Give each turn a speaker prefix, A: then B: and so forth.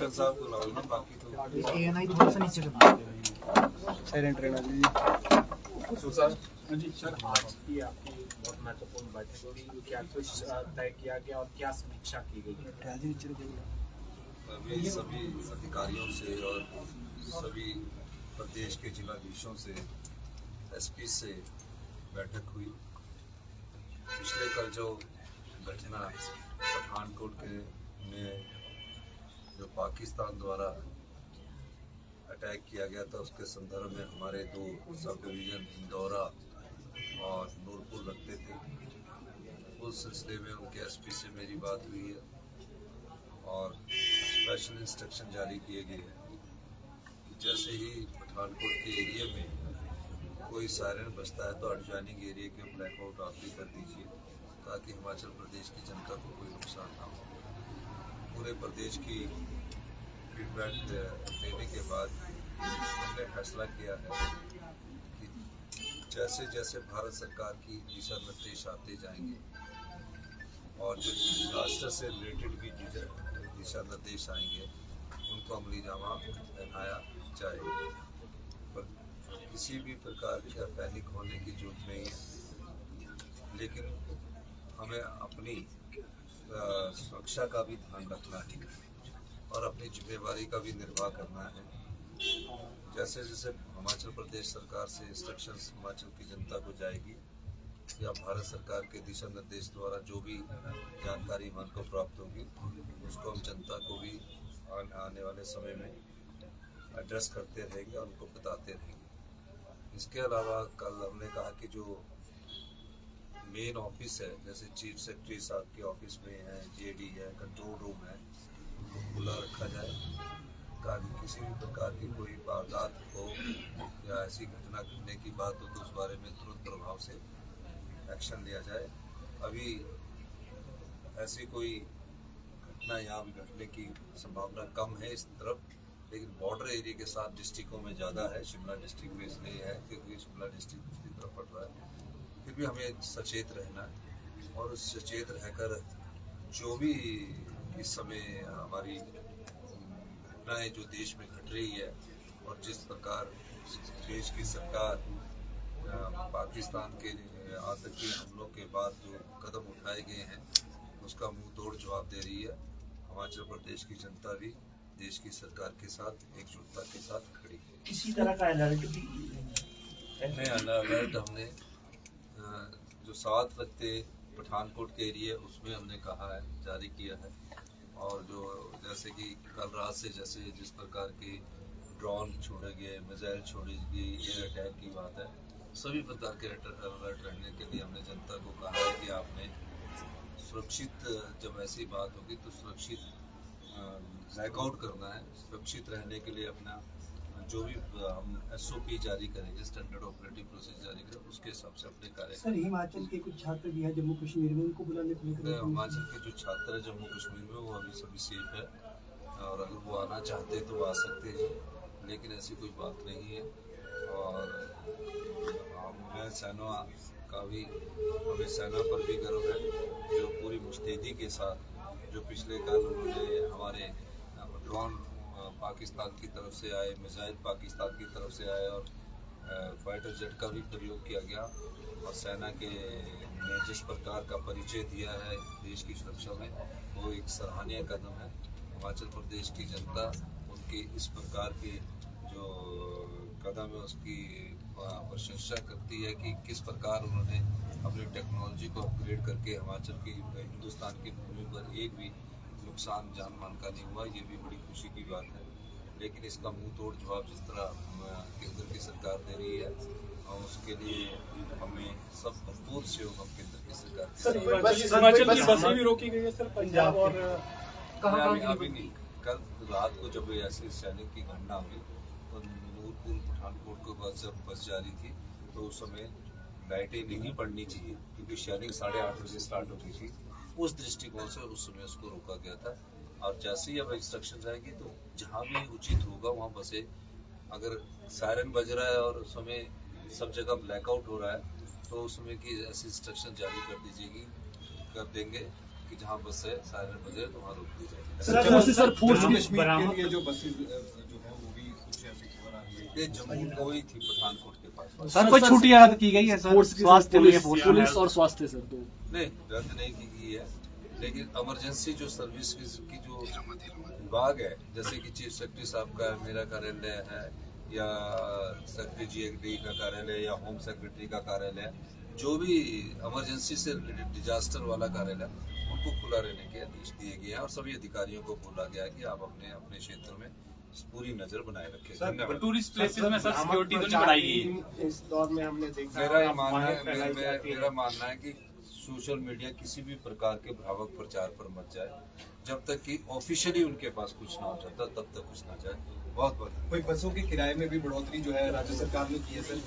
A: Captain साहब को लगाना, बाकी तो
B: एएनआई थोड़ा सा नीचे करना,
A: साइलेंट रहना जी।
C: सर जी सर, आज की आपकी बहुत महत्वपूर्ण बैठक हुई, क्या कुछ तय किया गया और क्या समीक्षा की गई?
A: अभी सभी अधिकारियों से और सभी प्रदेश के जिलाधीशों से, एसपी से बैठक हुई। पिछले कल जो घटना पठानकोट के में जो पाकिस्तान द्वारा अटैक किया गया था, उसके संदर्भ में हमारे 2 सब डिवीज़न इंदौरा और नूरपुर लगते थे। उस सिलसिले में उनके एसपी से मेरी बात हुई है और स्पेशल इंस्ट्रक्शन जारी किए गए हैं कि जैसे ही पठानकोट के एरिया में कोई सायरन बजता है तो एडजॉइनिंग एरिया के ब्लैकआउट आप भी कर दीजिए, ताकि हिमाचल प्रदेश की जनता को कोई नुकसान ना हो। पूरे प्रदेश की फीडबैक लेने के बाद हमने फैसला किया है कि जैसे जैसे भारत सरकार की दिशा निर्देश आते जाएंगे और जो डिजास्टर से रिलेटेड भी दिशा निर्देश आएंगे, उनको अमली जामा पहनाया जाएगा। पर किसी भी प्रकार का पैनिक होने की जरूरत नहीं है, लेकिन हमें अपनी सुरक्षा का भी ध्यान रखना है और अपनी जिम्मेवारी का भी निर्वाह करना है। जैसे जैसे हिमाचल प्रदेश सरकार से इंस्ट्रक्शंस हिमाचल की जनता को जाएगी या भारत सरकार के दिशा निर्देश द्वारा जो भी जानकारी हमको प्राप्त होगी, उसको हम जनता को भी आने वाले समय में एड्रेस करते रहेंगे और उनको बताते रहेंगे। इसके अलावा कल हमने कहा कि जो मेन ऑफिस है, जैसे चीफ सेक्रेटरी साहब के ऑफिस में है, जेडी है, कंट्रोल रूम है, उनको खुला रखा जाए ताकि किसी भी प्रकार की कोई वारदात हो या ऐसी घटना घटने की बात हो तो उस बारे में तुरंत प्रभाव से एक्शन लिया जाए। अभी ऐसी कोई घटना यहाँ भी घटने की संभावना कम है इस तरफ, लेकिन बॉर्डर एरिया के साथ डिस्ट्रिक्टों में ज़्यादा है। शिमला डिस्ट्रिक्ट में इसलिए है क्योंकि शिमला डिस्ट्रिक्ट दूसरी तरफ पड़ रहा है। फिर भी हमें सचेत रहना है और सचेत रहकर जो भी इस समय हमारी घटनाएं जो देश में घट रही है और जिस प्रकार देश की सरकार पाकिस्तान के आतंकी हमलों के बाद जो कदम उठाए गए हैं उसका मुंह तोड़ जवाब दे रही है। हिमाचल प्रदेश की जनता भी देश की सरकार के साथ एकजुटता के साथ खड़ी है।
B: किसी तरह का अलर्ट भी
A: नहीं, अलर्ट हमने जो 7 लगते पठानकोट के एरिया उसमें हमने कहा है, जारी किया है। और जो जैसे कि कल रात से जैसे जिस प्रकार के ड्रोन छोड़े गए, मिसाइल छोड़ी गई, एयर अटैक की बात है, सभी प्रकार के अलर्ट रहने के लिए हमने जनता को कहा है कि आपने सुरक्षित, जब ऐसी बात होगी तो सुरक्षित ब्लैकआउट करना है। सुरक्षित रहने के लिए अपना जो भी हम SOP जारी करेंगे, स्टैंडर्ड ऑपरेटिंग प्रोसेस जारी करेंगे, उसके हिसाब से अपने कार्य।
B: सर, हिमाचल के कुछ छात्र भी हैं जम्मू कश्मीर में, उनको बुलाने को लेकर
A: हिमाचल के जो छात्र हैं जम्मू कश्मीर में वो अभी सभी सेफ है और अगर वो आना चाहते हैं तो आ सकते हैं, लेकिन ऐसी कोई बात नहीं है। और मैं सेना का भी, हमें सेना पर भी गर्व है जो पूरी मुस्तैदी के साथ जो पिछले कल उन्होंने हमारे ड्रोन पाकिस्तान की तरफ से आए, मिसाइल पाकिस्तान की तरफ से आए और फाइटर जेट का भी प्रयोग किया गया और सेना के ने जिस प्रकार का परिचय दिया है देश की सुरक्षा में, वो एक सराहनीय कदम है। हिमाचल प्रदेश की जनता उनके इस प्रकार के जो कदम है उसकी प्रशंसा करती है कि किस प्रकार उन्होंने अपनी टेक्नोलॉजी को अपग्रेड करके हिमाचल की, हिंदुस्तान की भूमि पर एक भी नुकसान जान मान का नहीं हुआ। ये भी बड़ी खुशी की बात है, लेकिन इसका मुंह तोड़ जवाब जिस तरह केंद्र की सरकार दे रही है और उसके लिए हमें सब भरपूर सहयोग हम केंद्र की सरकार
C: हिमाचल की बसें भी रोकी गई है सर, पंजाब और
A: अभी नहीं। कल रात को जब ऐसी सैनिक की घटना हुई तो नूरपुर पठानकोट को जब बस जा रही थी तो उस समय लाइटें नहीं पड़नी चाहिए क्योंकि सैनिक 8:30 बजे स्टार्ट होती थी। उस दृष्टिकोण से उस समय उसको रोका गया था और जैसे ही अब इंस्ट्रक्शन आएगी तो जहाँ भी उचित होगा वहाँ बसे, अगर सायरन बज रहा है और उस समय सब जगह ब्लैकआउट हो रहा है तो उस समय की ऐसी इंस्ट्रक्शन जारी कर देंगे कि जहाँ बस है साइरन बजे तो वहाँ रोक दी जाएगी।
B: सर फोर्स
D: जम्मू
B: की
D: कश्मीर के लिए जो बसेस जो है वो भी कुछ ऐसी खबर आ रही है।
A: ये जम्मू कोई थी पठानकोट के पास।
E: सर कोई छुट्टी रद्द की गई है सर?
B: फोर्स की
E: स्वास्थ्य
B: पुलिस और स्वास्थ्य सर तो
A: नहीं रद्द नहीं की गई है, लेकिन इमरजेंसी जो सर्विस की जो विभाग है, जैसे कि चीफ सेक्रेटरी साहब का मेरा कार्यालय है या सेक्रेटरी GAD का कार्यालय या होम सेक्रेटरी का कार्यालय, जो भी इमरजेंसी से रिलेटेड डिजास्टर वाला कार्यालय उनको खुला रहने के आदेश दिए गए हैं और सभी अधिकारियों को बोला गया है कि आप अपने अपने क्षेत्र में पूरी नजर बनाए रखें। धन्यवाद।
E: टूरिस्ट प्लेसेस में सर सिक्योरिटी तो नहीं बढ़ाई गई?
C: इस दौर में हमने देखा
A: मेरा ये
C: है,
A: मानना है
C: अफवाहें फैलाई जाती हैं।
A: मेरा मानना है कि सोशल मीडिया किसी भी प्रकार के भ्रामक प्रचार पर मत जाए, जब तक कि ऑफिशियली उनके पास कुछ ना हो जाता तब तक कुछ ना जाए। बहुत बहुत
D: कोई बसों के किराए में भी बढ़ोतरी जो है राज्य सरकार ने की है सर।